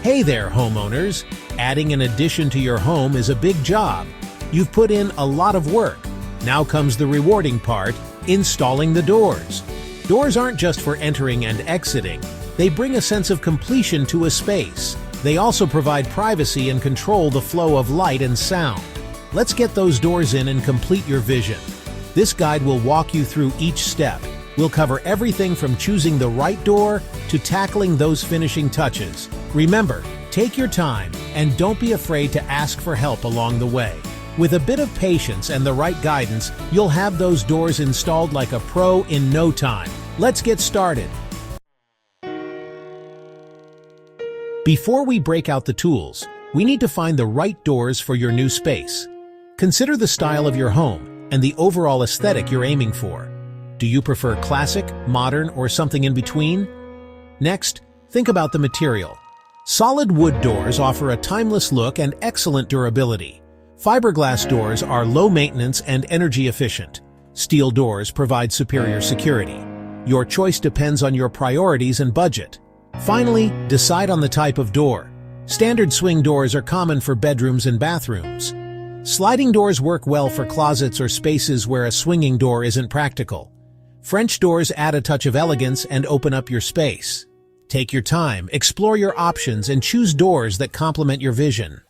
Hey there, homeowners! Adding an addition to your home is a big job. You've put in a lot of work. Now comes the rewarding part, installing the doors. Doors aren't just for entering and exiting. They bring a sense of completion to a space. They also provide privacy and control the flow of light and sound. Let's get those doors in and complete your vision. This guide will walk you through each step. We'll cover everything from choosing the right door to tackling those finishing touches. Remember, take your time and don't be afraid to ask for help along the way. With a bit of patience and the right guidance, you'll have those doors installed like a pro in no time. Let's get started. Before we break out the tools, we need to find the right doors for your new space. Consider the style of your home and the overall aesthetic you're aiming for. Do you prefer classic, modern, or something in between? Next, think about the material. Solid wood doors offer a timeless look and excellent durability. Fiberglass doors are low maintenance and energy efficient. Steel doors provide superior security. Your choice depends on your priorities and budget. Finally, decide on the type of door. Standard swing doors are common for bedrooms and bathrooms. Sliding doors work well for closets or spaces where a swinging door isn't practical. French doors add a touch of elegance and open up your space. Take your time, explore your options, and choose doors that complement your vision.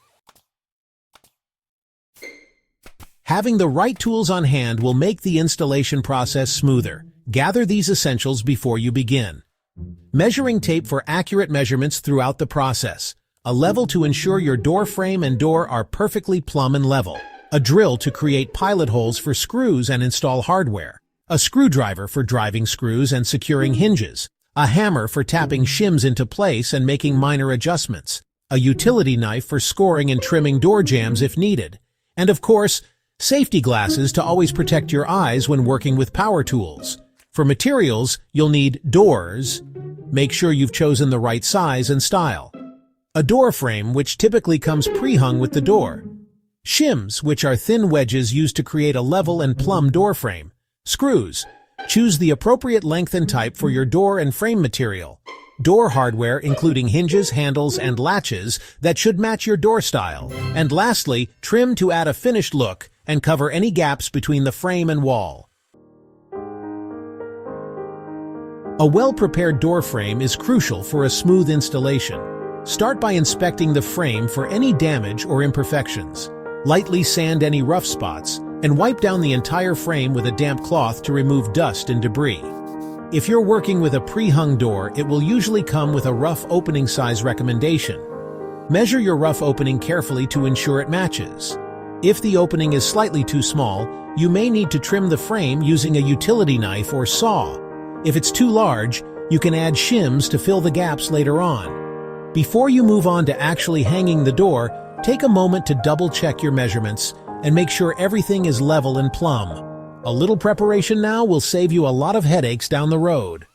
Having the right tools on hand will make the installation process smoother. Gather these essentials before you begin. Measuring tape for accurate measurements throughout the process. A level to ensure your door frame and door are perfectly plumb and level. A drill to create pilot holes for screws and install hardware. A screwdriver for driving screws and securing hinges. A hammer for tapping shims into place and making minor adjustments. A utility knife for scoring and trimming door jambs if needed. And of course, safety glasses to always protect your eyes when working with power tools. For materials, you'll need doors. Make sure you've chosen the right size and style. A door frame, which typically comes pre-hung with the door. Shims, which are thin wedges used to create a level and plumb door frame. Screws. Choose the appropriate length and type for your door and frame material. Door hardware, including hinges, handles, and latches that should match your door style. And lastly, trim to add a finished look and cover any gaps between the frame and wall. A well-prepared door frame is crucial for a smooth installation. Start by inspecting the frame for any damage or imperfections. Lightly sand any rough spots, and wipe down the entire frame with a damp cloth to remove dust and debris. If you're working with a pre-hung door, it will usually come with a rough opening size recommendation. Measure your rough opening carefully to ensure it matches. If the opening is slightly too small, you may need to trim the frame using a utility knife or saw. If it's too large, you can add shims to fill the gaps later on. Before you move on to actually hanging the door, take a moment to double-check your measurements and make sure everything is level and plumb. A little preparation now will save you a lot of headaches down the road.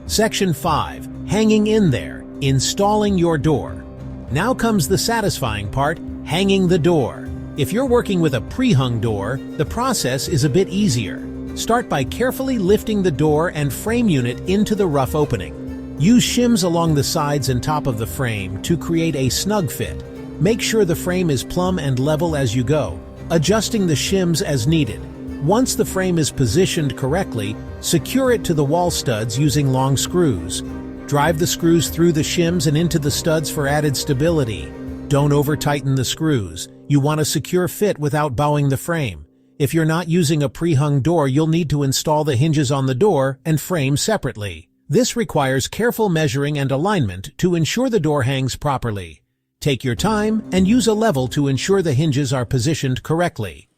Section 5. Hanging in there. Installing your door. Now comes the satisfying part, hanging the door. If you're working with a pre-hung door, the process is a bit easier. Start by carefully lifting the door and frame unit into the rough opening. Use shims along the sides and top of the frame to create a snug fit. Make sure the frame is plumb and level as you go, adjusting the shims as needed. Once the frame is positioned correctly, secure it to the wall studs using long screws. Drive the screws through the shims and into the studs for added stability. Don't over-tighten the screws. You want a secure fit without bowing the frame. If you're not using a pre-hung door, you'll need to install the hinges on the door and frame separately. This requires careful measuring and alignment to ensure the door hangs properly. Take your time and use a level to ensure the hinges are positioned correctly.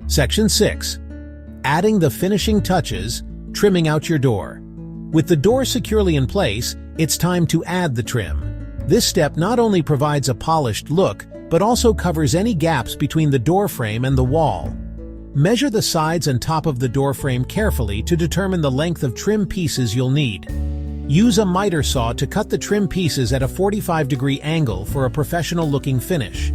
Section 6. Adding the finishing touches, trimming out your door. With the door securely in place, it's time to add the trim. This step not only provides a polished look, but also covers any gaps between the door frame and the wall. Measure the sides and top of the door frame carefully to determine the length of trim pieces you'll need. Use a miter saw to cut the trim pieces at a 45-degree angle for a professional-looking finish.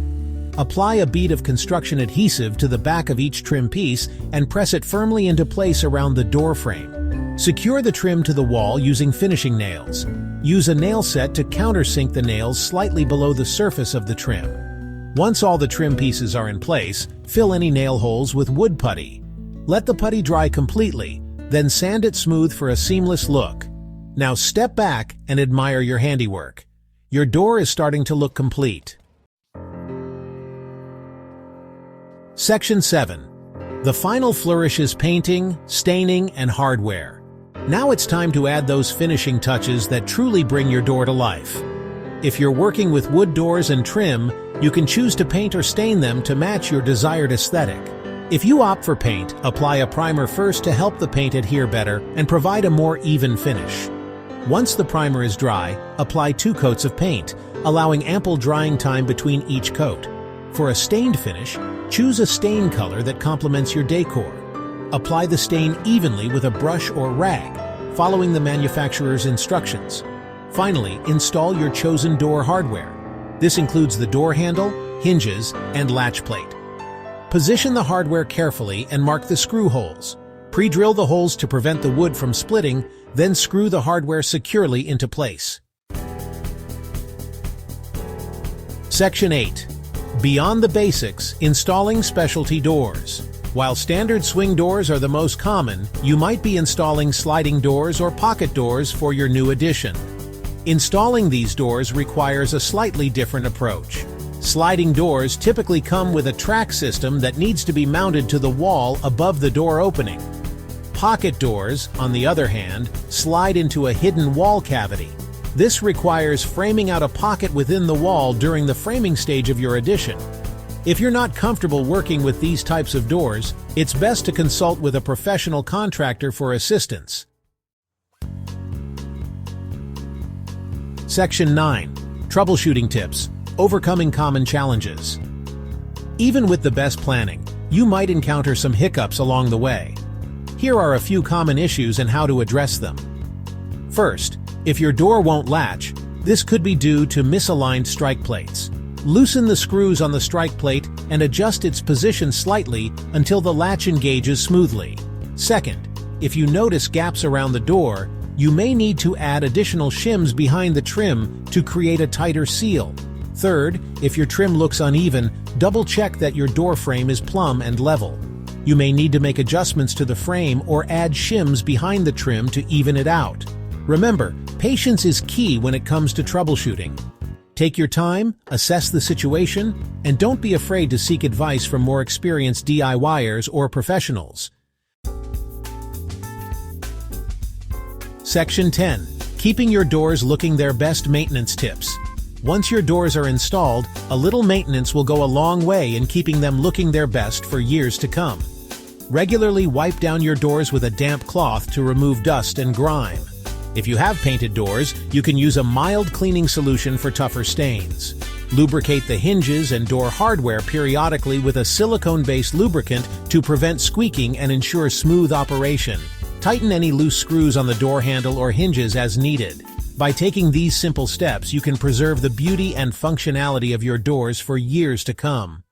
Apply a bead of construction adhesive to the back of each trim piece and press it firmly into place around the door frame. Secure the trim to the wall using finishing nails. Use a nail set to countersink the nails slightly below the surface of the trim. Once all the trim pieces are in place, fill any nail holes with wood putty. Let the putty dry completely, then sand it smooth for a seamless look. Now step back and admire your handiwork. Your door is starting to look complete. Section 7. The final flourish is painting, staining, and hardware. Now it's time to add those finishing touches that truly bring your door to life. If you're working with wood doors and trim, you can choose to paint or stain them to match your desired aesthetic. If you opt for paint, apply a primer first to help the paint adhere better and provide a more even finish. Once the primer is dry, apply 2 coats of paint, allowing ample drying time between each coat. For a stained finish, choose a stain color that complements your decor. Apply the stain evenly with a brush or rag, following the manufacturer's instructions. Finally, install your chosen door hardware. This includes the door handle, hinges, and latch plate. Position the hardware carefully and mark the screw holes. Pre-drill the holes to prevent the wood from splitting, then screw the hardware securely into place. Section 8. Beyond the basics, installing specialty doors. While standard swing doors are the most common, you might be installing sliding doors or pocket doors for your new addition. Installing these doors requires a slightly different approach. Sliding doors typically come with a track system that needs to be mounted to the wall above the door opening. Pocket doors, on the other hand, slide into a hidden wall cavity. This requires framing out a pocket within the wall during the framing stage of your addition. If you're not comfortable working with these types of doors, it's best to consult with a professional contractor for assistance. Section 9. Troubleshooting tips. Overcoming common challenges. Even with the best planning, you might encounter some hiccups along the way. Here are a few common issues and how to address them. First, if your door won't latch, this could be due to misaligned strike plates. Loosen the screws on the strike plate and adjust its position slightly until the latch engages smoothly. Second, if you notice gaps around the door, you may need to add additional shims behind the trim to create a tighter seal. Third, if your trim looks uneven, double-check that your door frame is plumb and level. You may need to make adjustments to the frame or add shims behind the trim to even it out. Remember, patience is key when it comes to troubleshooting. Take your time, assess the situation, and don't be afraid to seek advice from more experienced DIYers or professionals. Section 10. Keeping your doors looking their best maintenance tips. Once your doors are installed, a little maintenance will go a long way in keeping them looking their best for years to come. Regularly wipe down your doors with a damp cloth to remove dust and grime. If you have painted doors, you can use a mild cleaning solution for tougher stains. Lubricate the hinges and door hardware periodically with a silicone-based lubricant to prevent squeaking and ensure smooth operation. Tighten any loose screws on the door handle or hinges as needed. By taking these simple steps, you can preserve the beauty and functionality of your doors for years to come.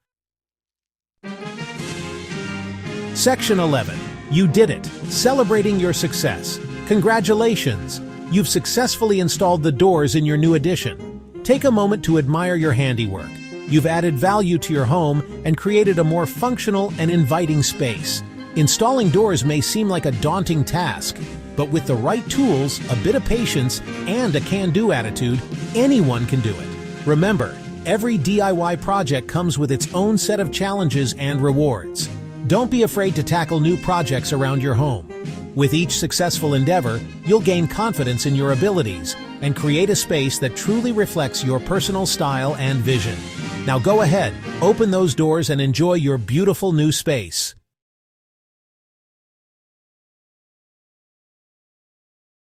Section 11. You did it! Celebrating your success. Congratulations! You've successfully installed the doors in your new addition. Take a moment to admire your handiwork. You've added value to your home and created a more functional and inviting space. Installing doors may seem like a daunting task, but with the right tools, a bit of patience, and a can-do attitude, anyone can do it. Remember, every DIY project comes with its own set of challenges and rewards. Don't be afraid to tackle new projects around your home. With each successful endeavor, you'll gain confidence in your abilities and create a space that truly reflects your personal style and vision. Now go ahead, open those doors and enjoy your beautiful new space.